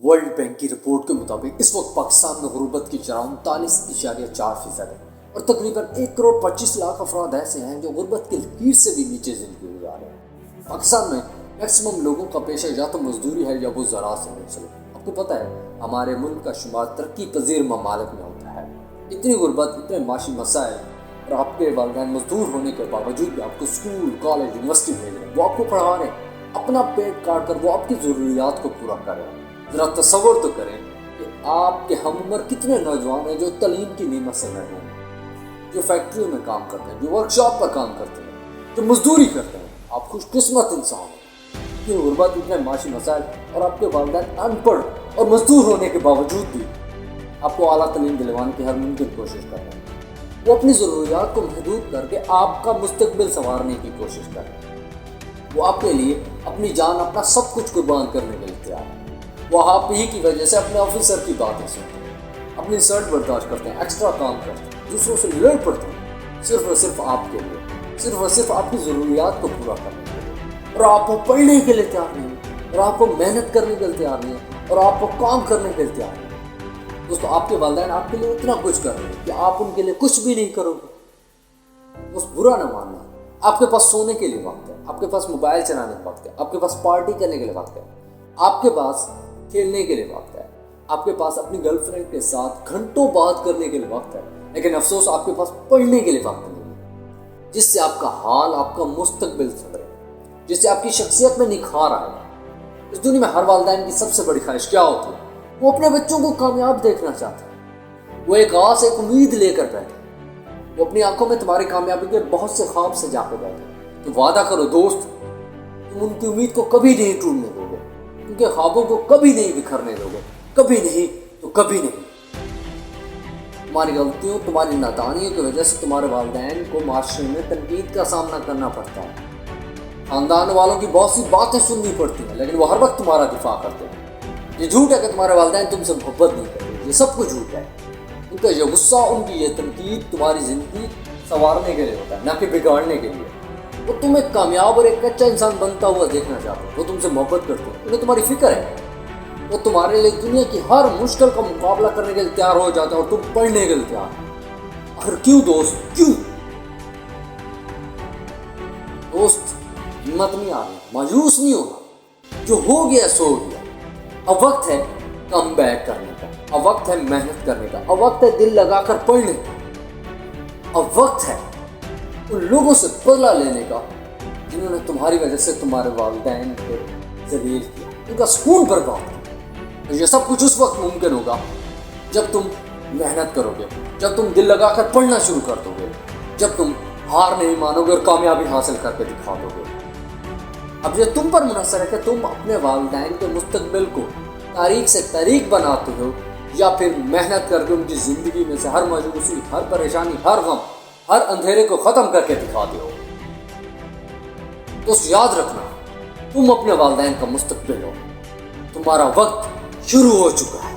World bank کی report کے مطابق اس وقت پاکستان میں غربت کی شرح 39.4% ہے اور تقریباً 1.25 کروڑ افراد ایسے ہیں جو غربت کی لکیر سے بھی نیچے زندگی گزار رہے ہیں۔ پاکستان میں میکسیمم لوگوں کا پیشہ یا تو مزدوری ہے یا وہ زراعت سے منسلک۔ آپ کو پتہ ہے ہمارے ملک کا شمار ترقی پذیر ممالک میں ہوتا ہے۔ اتنی غربت، اتنے معاشی مسائل اور آپ کے والدین مزدور ہونے کے باوجود بھی آپ کو اسکول، کالج، یونیورسٹی بھیج رہے ہیں، وہ آپ کو پڑھا رہے ہیں، اپنا پیٹ کاٹ کر وہ آپ کی ضروریات کو پورا کر رہے ہیں۔ ذرا تصور تو کریں کہ آپ کے ہم عمر کتنے نوجوان ہیں جو تعلیم کی نعمت سے محروم ہیں، جو فیکٹریوں میں کام کرتے ہیں، جو ورک شاپ پر کام کرتے ہیں، جو مزدوری کرتے ہیں۔ آپ خوش قسمت انسان ہیں۔ اتنی غربت، اتنے معاشی مسائل اور آپ کے والدین ان پڑھ اور مزدور ہونے کے باوجود بھی آپ کو اعلیٰ تعلیم دلوانے کی ہر ممکن کوشش کر رہے ہیں۔ وہ اپنی ضروریات کو محدود کر کے آپ کا مستقبل سنوارنے کی کوشش کر رہے ہیں۔ وہ آپ کے لیے اپنی جان، اپنا سب کچھ قربان کرنے کے لیے تیار ہے۔ وہ آپ ہی کی وجہ سے اپنے آفیسر کی باتیں سنتے ہیں، اپنی انسلٹ برداشت کرتے ہیں، ایکسٹرا کام کرتے ہیں، دوسروں سے لڑ پڑتے ہیں، صرف اور صرف آپ کے لیے، صرف اور صرف آپ کی ضروریات کو پورا کرنے کے لیے۔ اور آپ کو پڑھنے کے لیے تیار نہیں ہیں، اور آپ کو محنت کرنے کے لیے تیار نہیں ہیں، اور آپ کو کام کرنے کے لیے تیار نہیں ہیں۔ دوستو، آپ کے والدین آپ کے لیے اتنا کچھ کر رہے ہیں کہ آپ ان کے لیے کچھ بھی نہیں کرو گے۔ دوست، برا نہ ماننا، آپ کے پاس سونے کے لیے وقت ہے، آپ کے پاس موبائل چلانے کا وقت ہے، آپ کے پاس پارٹی کرنے کے لیے وقت ہے، آپ کے پاس کھیلنے کے لیے وقت ہے، آپ کے پاس اپنی گرل فرینڈ کے ساتھ گھنٹوں بات کرنے کے لیے وقت ہے، لیکن افسوس آپ کے پاس پڑھنے کے لیے وقت نہیں ہے، جس سے آپ کا حال، آپ کا مستقبل سدھرے، جس سے آپ کی شخصیت میں نکھار آئے۔ اس دنیا میں ہر والدین کی سب سے بڑی خواہش کیا ہوتی ہے؟ وہ اپنے بچوں کو کامیاب دیکھنا چاہتے ہیں۔ وہ ایک آس، ایک امید لے کر بیٹھے، وہ اپنی آنکھوں میں تمہاری کامیابی کے بہت سے خواب سجا کے بیٹھے۔ تو وعدہ کرو دوست، تم ان کی امید کو کبھی نہیں ٹوٹنے دو گے، ان کے خوابوں کو کبھی نہیں بکھرنے دو گے، کبھی نہیں تو کبھی نہیں۔ تمہاری غلطیوں، تمہاری نادانیوں کی وجہ سے تمہارے والدین کو معاشرے میں تنقید کا سامنا کرنا پڑتا ہے، خاندان والوں کی بہت سی باتیں سننی پڑتی ہیں، لیکن وہ ہر وقت تمہارا دفاع کرتے ہیں۔ یہ جھوٹ ہے کہ تمہارے والدین تم سے محبت نہیں کرتے، یہ سب کچھ جھوٹ ہے۔ ان کا یہ غصہ، ان کی یہ تنقید تمہاری زندگی سنوارنے کے لیے ہوتا ہے، نہ کہ بگاڑنے کے لیے۔ وہ تم ایک کامیاب اور ایک اچھا انسان بنتا ہوا دیکھنا چاہتے ہیں، وہ تم سے محبت کرتے ہیں، انہیں تمہاری فکر ہے، وہ تمہارے لیے دنیا کی ہر مشکل کا مقابلہ کرنے کے لیے تیار ہو جاتا ہے اور تم پڑھنے کے لیے تیار ہو۔ آخر کیوں دوست، کیوں؟ دوست، ہمت نہیں آ رہی، مایوس نہیں ہونا، جو ہو گیا سو گیا۔ اب وقت ہے کم بیک کرنے کا، اب وقت ہے محنت کرنے کا، اب وقت ہے دل لگا کر پڑھنے کا، اب وقت ہے ان لوگوں سے بدلہ لینے کا جنہوں نے تمہاری وجہ سے تمہارے والدین کو ذلیل کیا، ان کا سکون برباد کیا۔ یہ سب کچھ اس وقت ممکن ہوگا جب تم محنت کرو گے، جب تم دل لگا کر پڑھنا شروع کر دو گے، جب تم ہار نہیں مانو گے اور کامیابی حاصل کر کے دکھا دو گے۔ اب یہ تم پر منحصر ہے کہ تم اپنے والدین کے مستقبل کو تاریخ سے تاریخ بناتے ہو یا پھر محنت کر کے ان کی زندگی میں سے ہر مایوسی، ہر پریشانی، ہر غم، ہر اندھیرے کو ختم کر کے دکھاتے ہو۔ تو یاد رکھنا، تم اپنے والدین کا مستقبل ہو، تمہارا وقت شروع ہو چکا ہے۔